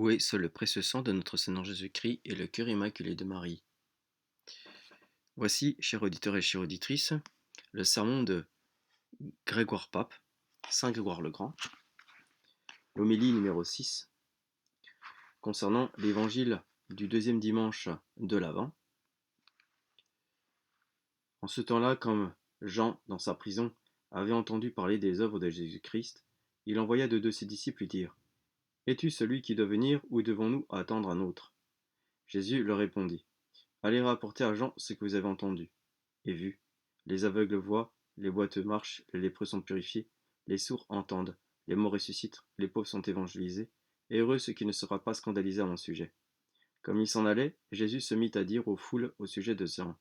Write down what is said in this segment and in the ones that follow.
Loué soit le précieux sang de notre Seigneur Jésus-Christ et le cœur immaculé de Marie. Voici, chers auditeurs et chères auditrices, le sermon de Grégoire Pape, Saint Grégoire le Grand, l'homélie numéro 6, concernant l'évangile du deuxième dimanche de l'Avent. En ce temps-là, comme Jean, dans sa prison, avait entendu parler des œuvres de Jésus-Christ, il envoya deux de ses disciples lui dire : « Es-tu celui qui doit venir ou devons-nous attendre un autre ?» Jésus leur répondit : « Allez rapporter à Jean ce que vous avez entendu et vu. Les aveugles voient, les boiteux marchent, les lépreux sont purifiés, les sourds entendent, les morts ressuscitent, les pauvres sont évangélisés, et heureux ceux qui ne seront pas scandalisés à mon sujet. » Comme il s'en allait, Jésus se mit à dire aux foules au sujet de Jean :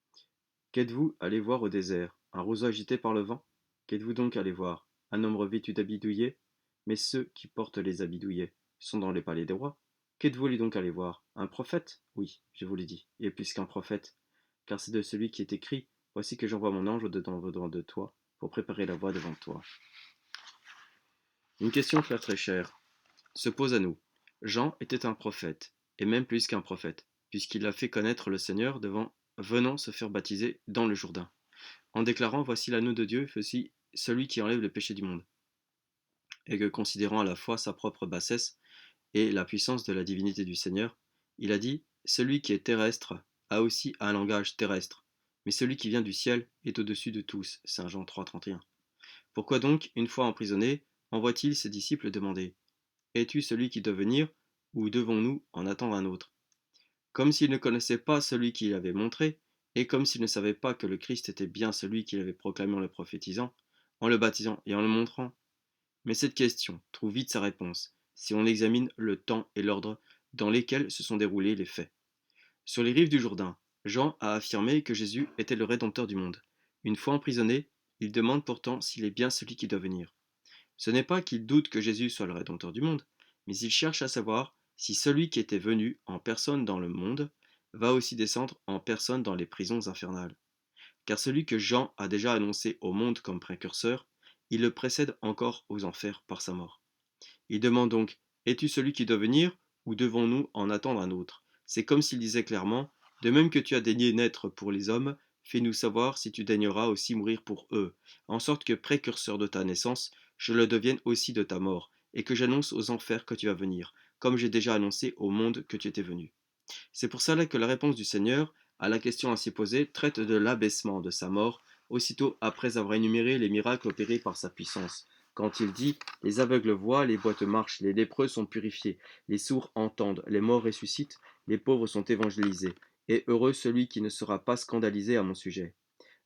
« Qu'êtes-vous allé voir au désert? Un roseau agité par le vent? Qu'êtes-vous donc allé voir? Un homme revêtu d'habits douillés? Mais ceux qui portent les habits douillés sont dans les palais des rois. Qu'êtes-vous donc allé voir? Un prophète? Oui, je vous l'ai dit, et plus qu'un prophète, car c'est de celui qui est écrit : voici que j'envoie mon ange au-devant de toi, pour préparer la voie devant toi. » Une question très chère se pose à nous. Jean était un prophète, et même plus qu'un prophète, puisqu'il a fait connaître le Seigneur venant se faire baptiser dans le Jourdain, en déclarant : voici l'agneau de Dieu, voici celui qui enlève le péché du monde. Et que, considérant à la fois sa propre bassesse et la puissance de la divinité du Seigneur, il a dit : celui qui est terrestre a aussi un langage terrestre, mais celui qui vient du ciel est au-dessus de tous. Saint Jean 3,31. Pourquoi donc, une fois emprisonné, envoie-t-il ses disciples demander : es-tu celui qui doit venir, ou devons-nous en attendre un autre ? Comme s'il ne connaissait pas celui qui l'avait montré, et comme s'il ne savait pas que le Christ était bien celui qu'il avait proclamé en le prophétisant, en le baptisant et en le montrant. Mais cette question trouve vite sa réponse si on examine le temps et l'ordre dans lesquels se sont déroulés les faits. Sur les rives du Jourdain, Jean a affirmé que Jésus était le Rédempteur du monde. Une fois emprisonné, il demande pourtant s'il est bien celui qui doit venir. Ce n'est pas qu'il doute que Jésus soit le Rédempteur du monde, mais il cherche à savoir si celui qui était venu en personne dans le monde va aussi descendre en personne dans les prisons infernales. Car celui que Jean a déjà annoncé au monde comme précurseur, il le précède encore aux enfers par sa mort. Il demande donc : es-tu celui qui doit venir, ou devons-nous en attendre un autre ? C'est comme s'il disait clairement : de même que tu as daigné naître pour les hommes, fais-nous savoir si tu daigneras aussi mourir pour eux, en sorte que, précurseur de ta naissance, je le devienne aussi de ta mort, et que j'annonce aux enfers que tu vas venir, comme j'ai déjà annoncé au monde que tu étais venu. C'est pour cela que la réponse du Seigneur à la question ainsi posée traite de l'abaissement de sa mort, aussitôt après avoir énuméré les miracles opérés par sa puissance. Quand il dit : les aveugles voient, les boiteux marchent, les lépreux sont purifiés, les sourds entendent, les morts ressuscitent, les pauvres sont évangélisés, et heureux celui qui ne sera pas scandalisé à mon sujet.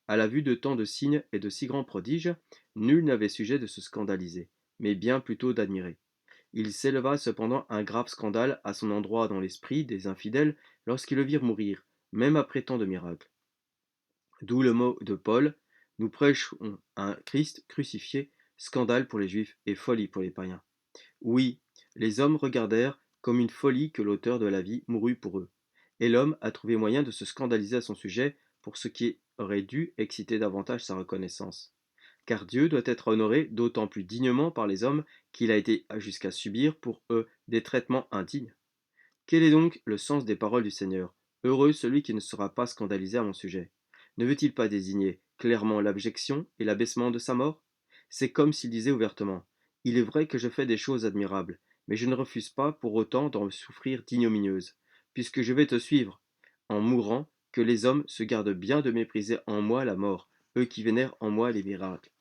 À la vue de tant de signes et de si grands prodiges, nul n'avait sujet de se scandaliser, mais bien plutôt d'admirer. Il s'éleva cependant un grave scandale à son endroit dans l'esprit des infidèles lorsqu'ils le virent mourir, même après tant de miracles. D'où le mot de Paul : nous prêchons un Christ crucifié, scandale pour les Juifs et folie pour les païens. Oui, les hommes regardèrent comme une folie que l'auteur de la vie mourut pour eux. Et l'homme a trouvé moyen de se scandaliser à son sujet pour ce qui aurait dû exciter davantage sa reconnaissance. Car Dieu doit être honoré d'autant plus dignement par les hommes qu'il a été jusqu'à subir pour eux des traitements indignes. Quel est donc le sens des paroles du Seigneur ? Heureux celui qui ne sera pas scandalisé à mon sujet. Ne veut-il pas désigner clairement l'abjection et l'abaissement de sa mort ? C'est comme s'il disait ouvertement : il est vrai que je fais des choses admirables, mais je ne refuse pas pour autant d'en souffrir d'ignominieuses, puisque je vais te suivre, en mourant, que les hommes se gardent bien de mépriser en moi la mort, eux qui vénèrent en moi les miracles.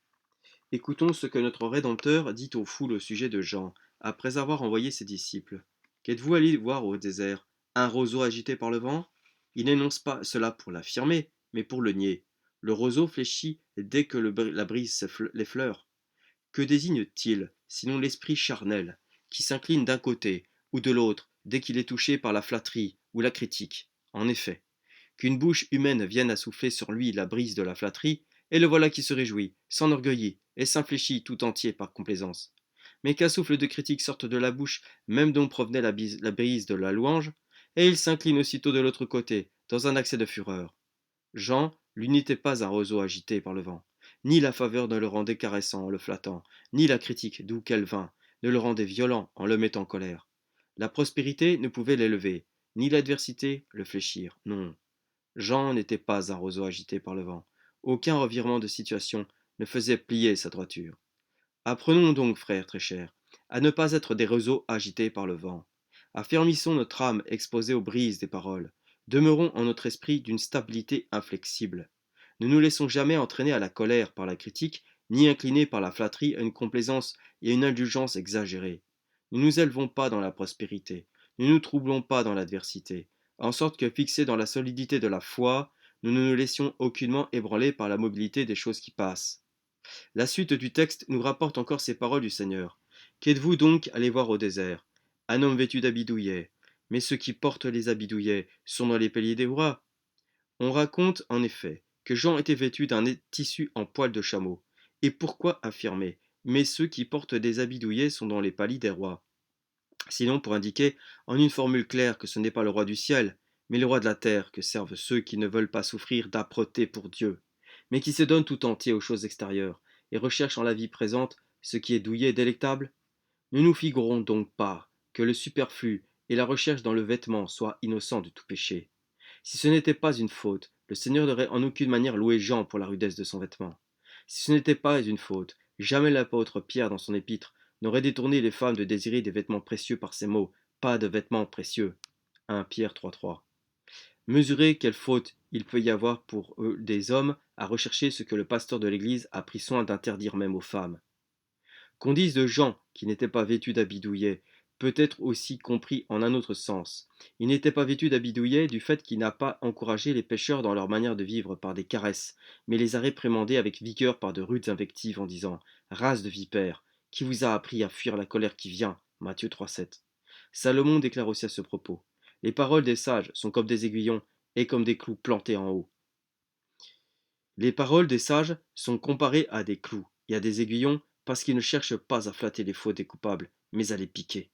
Écoutons ce que notre Rédempteur dit aux foules au sujet de Jean, après avoir envoyé ses disciples. Qu'êtes-vous allé voir au désert ? Un roseau agité par le vent ? Il n'énonce pas cela pour l'affirmer, mais pour le nier. Le roseau fléchit dès que la brise l'effleure. Que désigne-t-il, sinon l'esprit charnel, qui s'incline d'un côté ou de l'autre dès qu'il est touché par la flatterie ou la critique ? En effet, qu'une bouche humaine vienne à souffler sur lui la brise de la flatterie, et le voilà qui se réjouit, s'enorgueillit et s'infléchit tout entier par complaisance. Mais qu'un souffle de critique sorte de la bouche, même dont provenait la brise de la louange, et il s'incline aussitôt de l'autre côté, dans un accès de fureur. Jean, lui, n'était pas un roseau agité par le vent. Ni la faveur ne le rendait caressant en le flattant, ni la critique, d'où qu'elle vint, ne le rendait violent en le mettant en colère. La prospérité ne pouvait l'élever, ni l'adversité le fléchir. Non, Jean n'était pas un roseau agité par le vent. Aucun revirement de situation ne faisait plier sa droiture. Apprenons donc, frères très chers, à ne pas être des roseaux agités par le vent. Affermissons notre âme exposée aux brises des paroles. Demeurons en notre esprit d'une stabilité inflexible. Ne nous laissons jamais entraîner à la colère par la critique, ni incliner par la flatterie à une complaisance et à une indulgence exagérée. Ne nous élevons pas dans la prospérité, ne nous troublons pas dans l'adversité, en sorte que fixés dans la solidité de la foi, nous ne nous laissions aucunement ébranler par la mobilité des choses qui passent. La suite du texte nous rapporte encore ces paroles du Seigneur. Qu'êtes-vous donc allé voir au désert? Un homme vêtu d'habits douillets. Mais ceux qui portent les habits douillets sont dans les paliers des rois. On raconte en effet que Jean était vêtu d'un tissu en poil de chameau. Et pourquoi affirmer? Mais ceux qui portent des habits douillets sont dans les paliers des rois. Sinon pour indiquer en une formule claire que ce n'est pas le roi du ciel, mais le roi de la terre que servent ceux qui ne veulent pas souffrir d'âpreté pour Dieu, mais qui se donnent tout entier aux choses extérieures, et recherchent en la vie présente ce qui est douillet et délectable. Ne nous figurons donc pas que le superflu et la recherche dans le vêtement soient innocents de tout péché. Si ce n'était pas une faute, le Seigneur n'aurait en aucune manière loué Jean pour la rudesse de son vêtement. Si ce n'était pas une faute, jamais l'apôtre Pierre dans son épître n'aurait détourné les femmes de désirer des vêtements précieux par ces mots, pas de vêtements précieux. 1 Pierre 3.3. Mesurez quelle faute il peut y avoir pour eux des hommes à rechercher ce que le pasteur de l'Église a pris soin d'interdire même aux femmes. Qu'on dise de Jean qui n'était pas vêtu d'habits douillets peut être aussi compris en un autre sens. Il n'était pas vêtu d'habits douillets du fait qu'il n'a pas encouragé les pécheurs dans leur manière de vivre par des caresses, mais les a réprimandés avec vigueur par de rudes invectives en disant Race de vipères, qui vous a appris à fuir la colère qui vient Matthieu 3,7. Salomon déclare aussi à ce propos Les paroles des sages sont comme des aiguillons et comme des clous plantés en haut. Les paroles des sages sont comparées à des clous et à des aiguillons parce qu'ils ne cherchent pas à flatter les faux des coupables, mais à les piquer.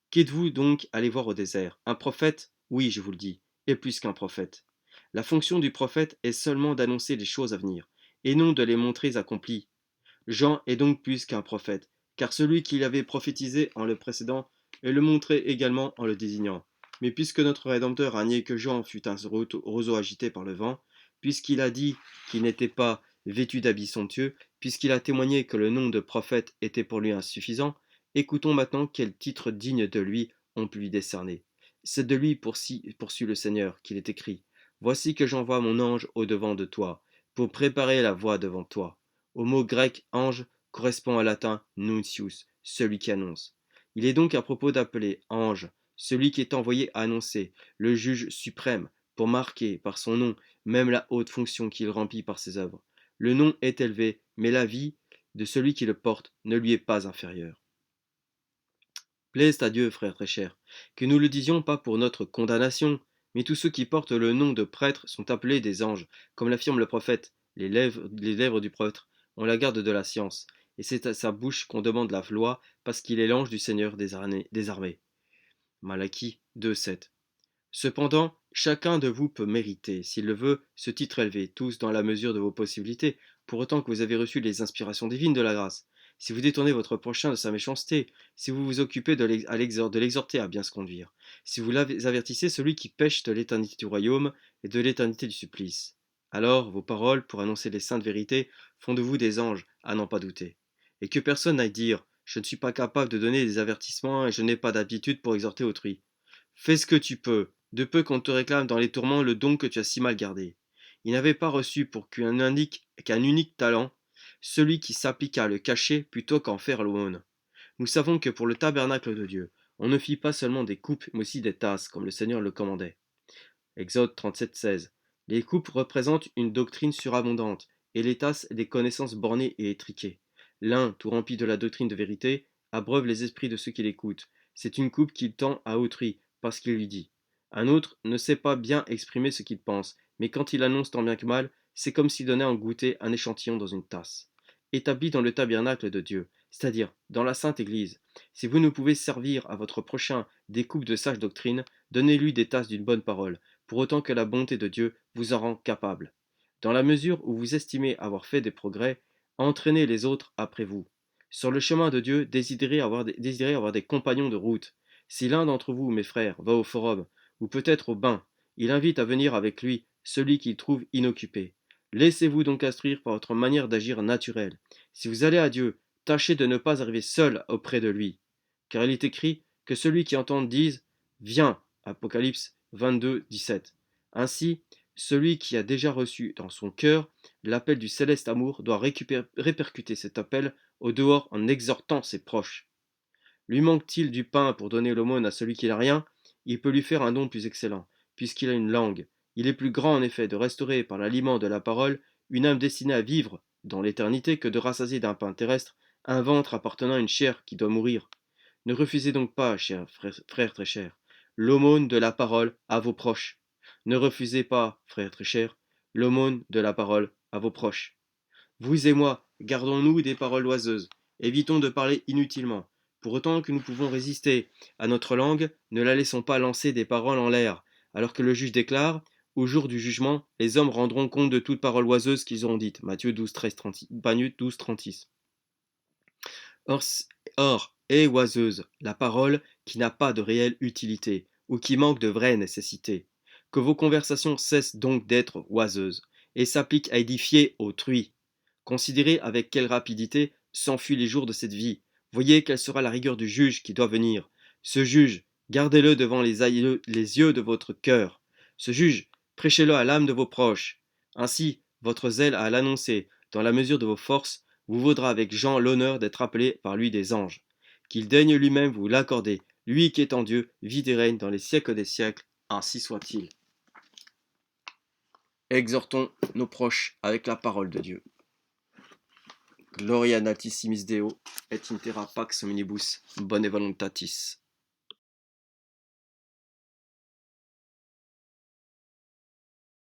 Qu'êtes-vous donc allé voir au désert? Un prophète? Oui, je vous le dis, et plus qu'un prophète. La fonction du prophète est seulement d'annoncer les choses à venir, et non de les montrer accomplies. Jean est donc plus qu'un prophète, car celui qui l'avait prophétisé en le précédant et le montrait également en le désignant. Mais puisque notre Rédempteur a nié que Jean fût un roseau agité par le vent, puisqu'il a dit qu'il n'était pas vêtu d'habits somptueux, puisqu'il a témoigné que le nom de prophète était pour lui insuffisant, écoutons maintenant quel titre digne de lui on peut lui décerner. C'est de lui, poursuit le Seigneur, qu'il est écrit. Voici que j'envoie mon ange au-devant de toi, pour préparer la voie devant toi. Au mot grec ange correspond au latin nuncius, celui qui annonce. Il est donc à propos d'appeler ange celui qui est envoyé à annoncer, le juge suprême, pour marquer par son nom même la haute fonction qu'il remplit par ses œuvres. Le nom est élevé, mais la vie de celui qui le porte ne lui est pas inférieure. Plaise à Dieu, frère très cher, que nous le disions pas pour notre condamnation, mais tous ceux qui portent le nom de prêtre sont appelés des anges, comme l'affirme le prophète. Les lèvres du prêtre ont la garde de la science, et c'est à sa bouche qu'on demande la loi, parce qu'il est l'ange du Seigneur des armées. Malachie 2,7. Cependant, chacun de vous peut mériter, s'il le veut, ce titre élevé, tous dans la mesure de vos possibilités, pour autant que vous avez reçu les inspirations divines de la grâce. Si vous détournez votre prochain de sa méchanceté, si vous vous occupez de l'exhorter à bien se conduire, si vous avertissez celui qui pêche de l'éternité du royaume et de l'éternité du supplice, alors vos paroles, pour annoncer les saintes vérités, font de vous des anges, à n'en pas douter. Et que personne n'aille dire je ne suis pas capable de donner des avertissements et je n'ai pas d'aptitude pour exhorter autrui. Fais ce que tu peux, de peu qu'on te réclame dans les tourments le don que tu as si mal gardé. Il n'avait pas reçu pour qu'un unique talent, celui qui s'appliqua à le cacher plutôt qu'en faire l'aumône. Nous savons que pour le tabernacle de Dieu, on ne fit pas seulement des coupes, mais aussi des tasses, comme le Seigneur le commandait. Exode 37,16. Les coupes représentent une doctrine surabondante, et les tasses des connaissances bornées et étriquées. L'un, tout rempli de la doctrine de vérité, abreuve les esprits de ceux qui l'écoutent. C'est une coupe qu'il tend à autrui, parce qu'il lui dit. Un autre ne sait pas bien exprimer ce qu'il pense, mais quand il annonce tant bien que mal, c'est comme s'il donnait en goûter un échantillon dans une tasse. Établi dans le tabernacle de Dieu, c'est-à-dire dans la sainte Église, si vous ne pouvez servir à votre prochain des coupes de sage doctrine, donnez-lui des tasses d'une bonne parole, pour autant que la bonté de Dieu vous en rend capable. Dans la mesure où vous estimez avoir fait des progrès, entraînez les autres après vous. Sur le chemin de Dieu, désirez avoir des compagnons de route. Si l'un d'entre vous, mes frères, va au forum, ou peut-être au bain, il invite à venir avec lui celui qu'il trouve inoccupé. Laissez-vous donc instruire par votre manière d'agir naturelle. Si vous allez à Dieu, tâchez de ne pas arriver seul auprès de lui. Car il est écrit que celui qui entend dise Viens. Apocalypse 22, 17. Ainsi, celui qui a déjà reçu dans son cœur l'appel du céleste amour doit répercuter cet appel au dehors en exhortant ses proches. Lui manque-t-il du pain pour donner l'aumône à celui qui n'a rien? Il peut lui faire un don plus excellent, puisqu'il a une langue. Il est plus grand en effet de restaurer par l'aliment de la parole une âme destinée à vivre dans l'éternité que de rassasier d'un pain terrestre un ventre appartenant à une chair qui doit mourir. Ne refusez donc pas, chers frères très chers, l'aumône de la parole à vos proches. Ne refusez pas, frères très chers, l'aumône de la parole à vos proches. Vous et moi, gardons-nous des paroles oiseuses. Évitons de parler inutilement. Pour autant que nous pouvons résister à notre langue, ne la laissons pas lancer des paroles en l'air, alors que le juge déclare au jour du jugement, les hommes rendront compte de toute parole oiseuse qu'ils auront dite. Matthieu 12, 13, 36. Or, or est oiseuse la parole qui n'a pas de réelle utilité ou qui manque de vraie nécessité. Que vos conversations cessent donc d'être oiseuses et s'appliquent à édifier autrui. Considérez avec quelle rapidité s'enfuient les jours de cette vie. Voyez quelle sera la rigueur du juge qui doit venir. Ce juge, gardez-le devant les yeux de votre cœur. Ce juge, prêchez-le à l'âme de vos proches. Ainsi, votre zèle à l'annoncer, dans la mesure de vos forces, vous vaudra avec Jean l'honneur d'être appelé par lui des anges. Qu'il daigne lui-même vous l'accorder, lui qui est en Dieu, vit et règne dans les siècles des siècles, ainsi soit-il. Exhortons nos proches avec la parole de Dieu. Gloria natissimis Deo, et in terra pax omnibus, bone voluntatis.